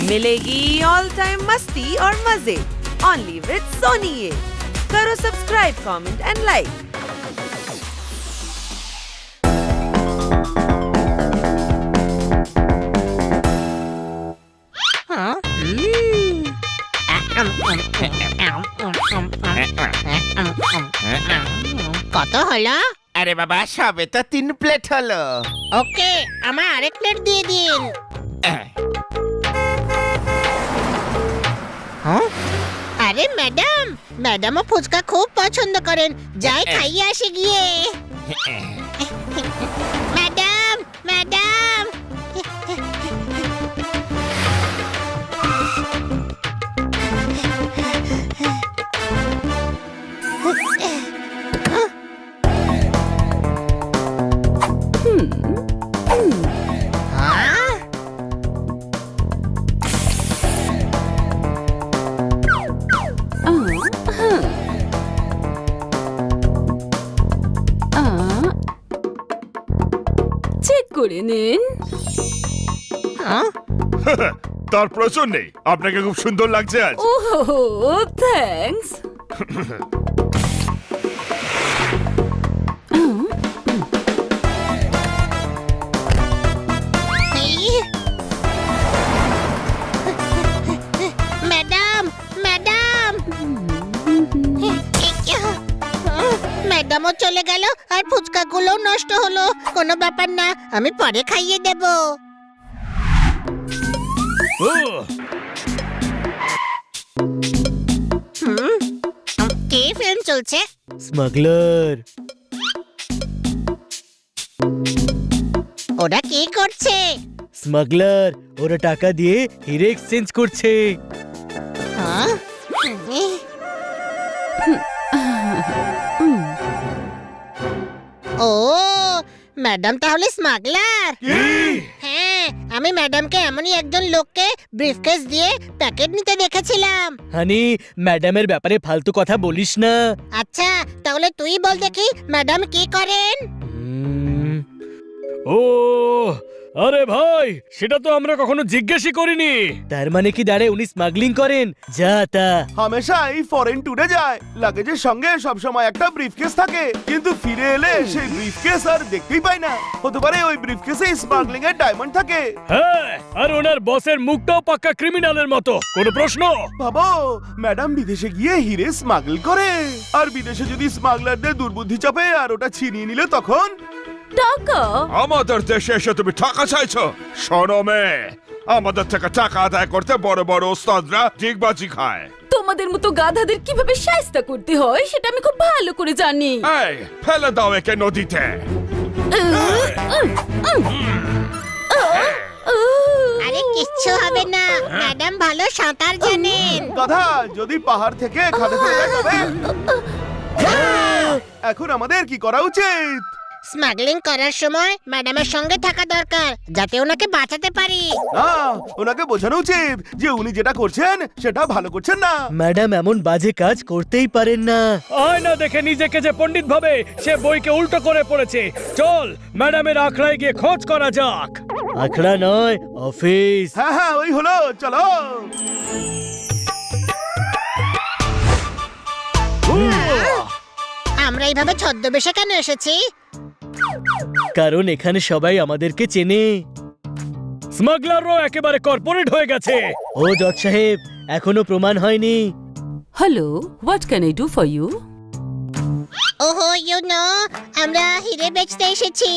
मिलेगी all time मस्ती और मजे ओनली विद सोनी ये। करो सब्सक्राइब, कमेंट एंड लाइक। কত হলো? আরে বাবা, সবে তো 3 প্লেট হলো। ওকে, আমার আরেক প্লেট দিয়ে দিন। আরে ম্যাডাম, ম্যাডামও ফুচকা খুব পছন্দ করেন, যাই খাইয়ে আসে গিয়ে। Madam, madam. চেক করে নিন। তার প্রয়োজন নেই, আপনাকে খুব সুন্দর লাগছে আজ। ওহো, থ্যাঙ্কস। Madam, madam. ম্যাডামও চলে গেল আর ফুচকাগুলোও নষ্ট হলো। কোনো ব্যাপার না, আমি পরে খাইয়ে দেব। কি ফিল্ম চলছে? স্মাগলার। ওরা কি করছে? স্মাগলার, ওরা টাকা দিয়ে হিরে এক্সচেঞ্জ করছে। হ্যাঁ? ও, ম্যাডাম তাহলে স্মাগলার। হ্যাঁ, আমি ম্যাডামকে এমনই একজন লোককে ব্রিফকেস দিয়ে প্যাকেট নিতে দেখেছিলাম। হানি, ম্যাডামের ব্যাপারে ফালতু কথা বলিস না। আচ্ছা, তাহলে তুই বল দেখি ম্যাডাম কি করেন? ও, আরে ভাই, সেটা তো আমরা কখনো জিজ্ঞেসই করিনি। তার মানে কি দাঁড়ে উনি স্মাগলিং করেন? যা তা। হামেশাই ফরেন ট্যুরে যায়, লাগেজের সঙ্গে সবসময় একটা ব্রিফকেস থাকে, কিন্তু ফিরে এলে সেই ব্রিফকেস আর দেখতেই পাই না। হতে পারে ওই ব্রিফকেসে স্মাগলিং এর ডায়মন্ড থাকে। হ্যাঁ, আর ওনার বসের মুখটাও পাক্কা ক্রিমিনালের মতো। কোনো প্রশ্ন? ভাবো, ম্যাডাম বিদেশে গিয়ে হিরে স্মাগল করে, আর বিদেশে যদি স্মাগলারদের দুর্বুদ্ধি চাপে আর ওটা ছিনিয়ে নিলে তখন? টাকা? আমাদের দেশে এসে তুমি টাকা চাইছো? শোনো মেয়ে, আমাদের থেকে টাকা আদায় করতে বড় বড় ওস্তাদরা ডিগবাজি খায়। তোমাদের মতো গাধাদের কিভাবে শায়েস্তা করতে হয় সেটা আমি খুব ভালো করে জানি। এই, ফেলে দাও একে নদীতে। আরে কিচ্ছু হবে না, ম্যাডাম ভালো সাঁতার জানেন। গাধা, যদি পাহাড় থেকে খাদে ফেলে দেয় তবে? এখন আমাদের কি করা উচিত? স্মাগলিং করার সময় ম্যাডামের সঙ্গে থাকা দরকার, যাতে ওনাকে বাঁচাতে পারি। না, ওনাকে বোঝানো উচিত যে উনি যেটা করছেন সেটা ভালো করছেন না। ম্যাডাম এমন বাজে কাজ করতেই পারেন না। আয়না দেখে নিজেকে যে পণ্ডিত ভাবে, সে বইকে উল্টো করে পড়েছে। চল, ম্যাডামের আখড়ায় গিয়ে খোঁজ করা যাক। আখড়া নয়, অফিস। হ্যাঁ হ্যাঁ, ওই হলো, চলো। আমরা এইভাবে ছদ্মবেশে কেন এসেছি? কারণ এখানে সবাই আমাদেরকে চেনে। স্মাগলারও একেবারে কর্পোরেট হয়ে গেছে। ও জজ সাহেব, এখনো প্রমাণ হয়নি। Hello, what can I do for you? ওহো, ইউ নো, আমরা হিরে বেচতে এসেছি।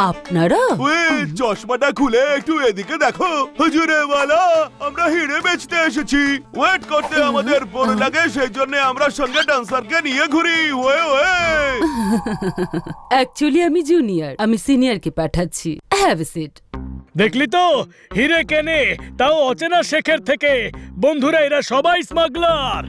আপনারা? ওই চশমাটা খুলে একটু এদিকে দেখো। হুজুরে ওয়ালা, আমরা হিরে বেচতে এসেছি। ওয়েট করতে আমাদের বড় লাগে, সেই জন্য আমরা সঙ্গে ডান্সারকে নিয়ে ঘুরি। ওয়ে ওয়ে। অ্যাকচুয়ালি আমি জুনিয়র, আমি সিনিয়রকে পাঠাচ্ছি। Have a seat. দেখলি তো, হিরে কেনে, তাও অচেনা শেখের থেকে। বন্ধুরা, এরা সবাই স্মাগলার।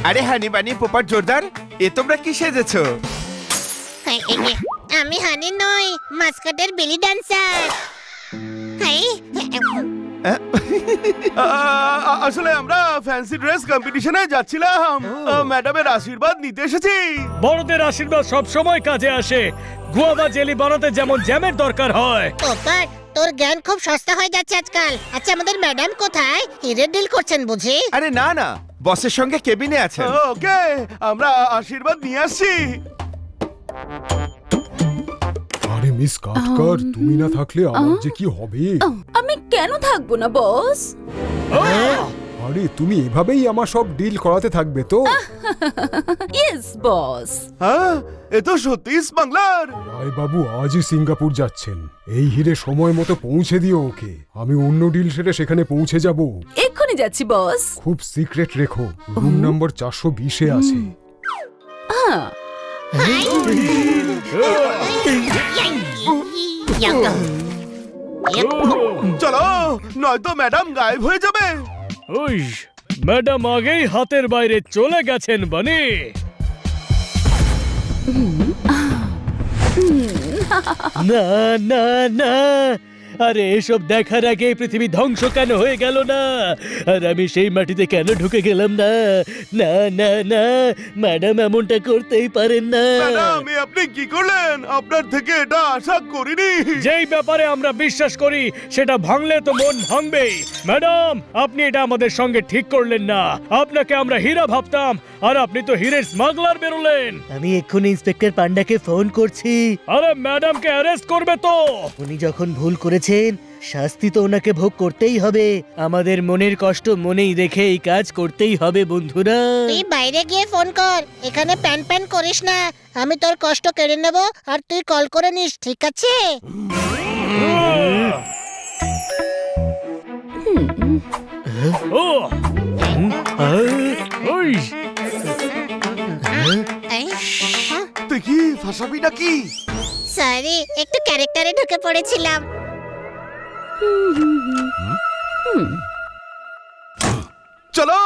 আরে হানি বানি পোপার জোরদার, এ তোমরা কি সেজেছো? আমি হানি নই, মাস্কাটের বেলি ডান্সার। হাই, আসলে আমরা ফ্যান্সি ড্রেস কম্পিটিশনে যাচ্ছিলাম, ম্যাডামের আশীর্বাদ নিতে এসেছি। বড়দের আশীর্বাদ সব সময় কাজে আসে। গুয়াভা জেলি বানাতে যেমন জ্যামের দরকার হয়। পোপার, তোর জ্ঞান খুব সস্তা হয়ে যাচ্ছে আজকাল। আচ্ছা, আমাদের ম্যাডাম কোথায়? হিরের ডিল করছেন বুঝি? আরে না না, বসের সঙ্গে কেবিনে আছেন। ওকে, আমরা আশীর্বাদ নিয়ে আসছি। আরে মিস কাটকার, তুমি না থাকলে আমার যে কি হবে। আমি কেন থাকবো না বস? আরে তুমি এভাবেই আমার সব ডিল করাতে থাকবে তো? Yes boss. হ্যাঁ, এ তো সত্যি স্মাগলার। রায় বাবু আজই সিঙ্গাপুর যাচ্ছেন। এই হিরে সময় মতো পৌঁছে দিও ওকে। আমি অন্য ডিল সেরে সেখানে পৌঁছে যাব। এক্ষুনি যাচ্ছি বস। খুব সিক্রেট রেখো, রুম নাম্বার 420-এ আছে। হ্যাঁ, চলো, নয়তো ম্যাডাম গায়েব হয়ে যাবে। ওই ম্যাডাম আগেই হাতের বাইরে চলে গেছেন বানি। না না না, আরে এসব দেখার আগে পৃথিবী ধ্বংস কেন হয়ে গেল না? আর আমি সেই মাটিতে কেন ঢুকে গেলাম না? না না না, ম্যাডাম এমনটা করতেই পারেন না। ম্যাডাম, এ আপনি কি করলেন? আপনার থেকে এটা আশা করিনি। যেই ব্যাপারে আমরা বিশ্বাস করি সেটা ভাঙলে তো মন ভাঙবেই। ম্যাডাম, আপনি এটা আমাদের সঙ্গে ঠিক করলেন না। আপনাকে আমরা হীরা ভাবতাম, আর আপনি তো হীরের স্মাগলার বেরোলেন। আমি এক্ষুনি ইন্সপেক্টর পান্ডাকে ফোন করছি। আরে ম্যাডামকে অ্যারেস্ট করবে তো। উনি যখন ভুল করেছেন শাস্তি তো ওনাকে ভোগ করতেই হবে। আমাদের মনের কষ্ট মনেই রেখে এই কাজ করতেই হবে বন্ধুরা। তুই বাইরে গিয়ে ফোন কর, এখানে প্যান প্যান করিস না। আমি তোর কষ্ট কেড়ে নেব, আর তুই কল করে নিস, ঠিক আছে? ও ওই তুই কি ফাঁসাবি নাকি? সরি, একটু ক্যারেক্টারে ঢুকে পড়েছিলাম। চলো।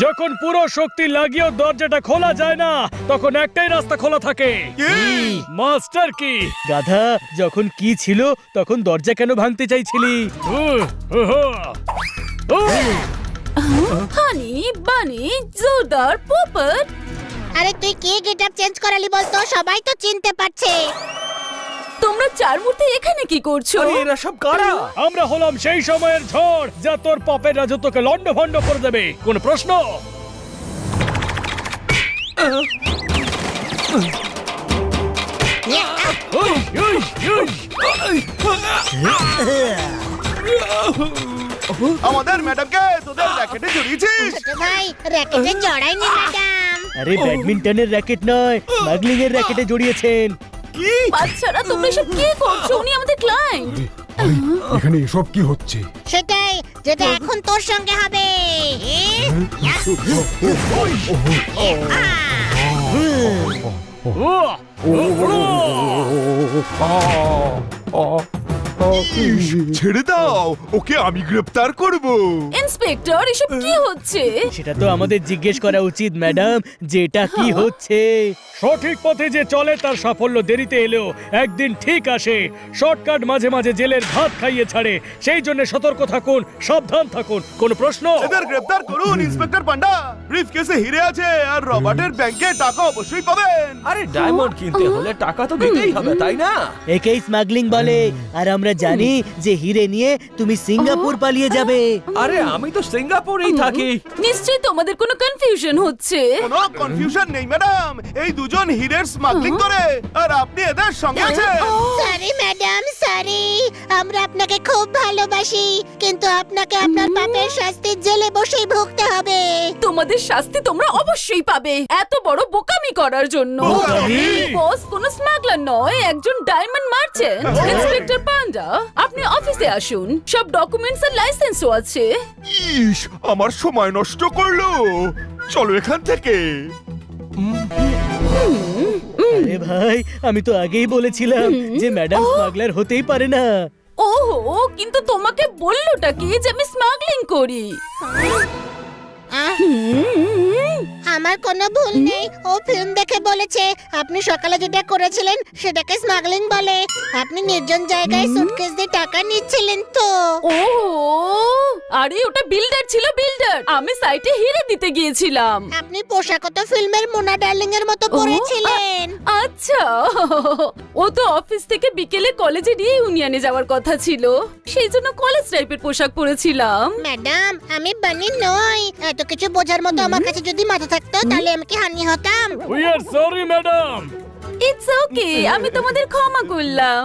যখন পুরো শক্তি লাগিয়েও দরজাটা খোলা যায় না, তখন একটাই রাস্তা খোলা থাকে। মাস্টার কি? গাধা, যখন কি ছিল তখন দরজা কেন ভাঙতে চাইছিলি? হানি, বানি, জোরদার, পোপট। আরে তুই কি গেটআপ চেঞ্জ করালি বলতো? সবাই তো চিনতে পারছে। তোমরা চার মূর্তি এখানে কি করছো? এরা সব কারা? আমরা হলাম সেই সময়ের ঝড় যা তোর পাপের রাজত্বকে লন্ডভন্ড করে দেবে। কোন প্রশ্ন? ওই, ওই, ওই। আমাদের ম্যাডামকে তোদের র্যাকেটে জড়িয়েছিস। ছোট ভাই, র্যাকেটে জড়াইনি ম্যাডাম। আরে ব্যাডমিন্টনের র্যাকেট নয়, স্মাগলিং এর র্যাকেটে জড়িয়েছেন। বাচ্চারা, তোমরা এসব কি করছো? উনি আমাদের ক্লায়েন্ট। আরে এখানে এসব কি হচ্ছে? সেটাই, যেটা এখন তোর সঙ্গে হবে। ছেড়ে দাও, ওকে আমি গ্রেফতার করব। ইন্সপেক্টর, এসব কি হচ্ছে? সেটা তো আমাদের জিজ্ঞেস করা উচিত ম্যাডাম, যে এটা কি হচ্ছে। সঠিক পথে যে চলে তার সাফল্য দেরিতে এলেও একদিন ঠিক আসে। শর্টকাট মাঝে মাঝে জেলের ভাত খাইয়ে ছাড়ে। সেই জন্য সতর্ক থাকুন, সাবধান থাকুন। কোন প্রশ্ন? এদের গ্রেফতার করুন ইন্সপেক্টর পান্ডা। ব্রিফকেসে হিরে আছে, আর রবার্টের ব্যাংকে টাকা অবশ্যই পাবেন। আরে ডায়মন্ড কিনতে হলে টাকা তো দিতেই হবে, তাই না? একেই স্মাগলিং বলে। আর আমরা জানি যে হিরে নিয়ে তুমি সিঙ্গাপুর পালিয়ে যাবে। আরে আমি তো সিঙ্গাপুরেই থাকি। নিশ্চয়ই তোমাদের কোনো কনফিউশন হচ্ছে। কোনো কনফিউশন নেই ম্যাডাম, এই দুজন হিরের স্মাগলিং করে, আর আপনি এদের সঙ্গে আছেন। Sorry madam, sorry. আমরা আপনাকে খুব ভালোবাসি, কিন্তু আপনাকে আপনার পাপের শাস্তি জেলে বসেই ভুগতে হবে। তোমাদের শাস্তি তোমরা অবশ্যই পাবে, এত বড় বোকামি করার জন্য। বোকামি? বস কোনো স্মাগলার নয়, একজন ডায়মন্ড মার্চেন্ট। ইন্সপেক্টর পান্ডা, আপনি অফিসে আসুন, সব ডকুমেন্টস আর লাইসেন্সও আছে। ইস, আমার সময় নষ্ট করলো। চলো এখান থেকে। আরে ভাই আমি তো আগেই বলেছিলাম যে ম্যাডাম স্মাগলার হতেই পারে না। ওহো, কিন্তু তোমাকে বললোটা কি যে আমি স্মাগলিং করি? আমার কোনো ভুল নেই, ও ফিল্ম দেখে বলেছে। আপনি সকালে যেটা করেছিলেন সেটাকে স্মাগলিং বলে। আপনি নির্জন জায়গায় সুটকেস দিয়ে টাকা নিচ্ছিলেন তো। ও আরে ওটা বিল্ডার ছিল, বিল্ডার। আমি সাইটে হিরে দিতে গিয়েছিলাম। আপনি পোশাকও তো ফিল্মের মোনা ডার্লিং এর মতো পরেছিলেন। আচ্ছা, ও তো অফিস থেকে বিকেলে কলেজে নিয়ে ইউনিয়নে যাওয়ার কথা ছিল, সেই জন্য কলেজ টাইপের পোশাক পরেছিলাম। ম্যাডাম আমি বানি নই, এত কিছু বোঝার মতো আমার কাছে যদি মাথা থাকতো তাহলে আমি কি হানি হতাম? We are sorry madam. It's okay, আমি তোমাদের ক্ষমা করলাম।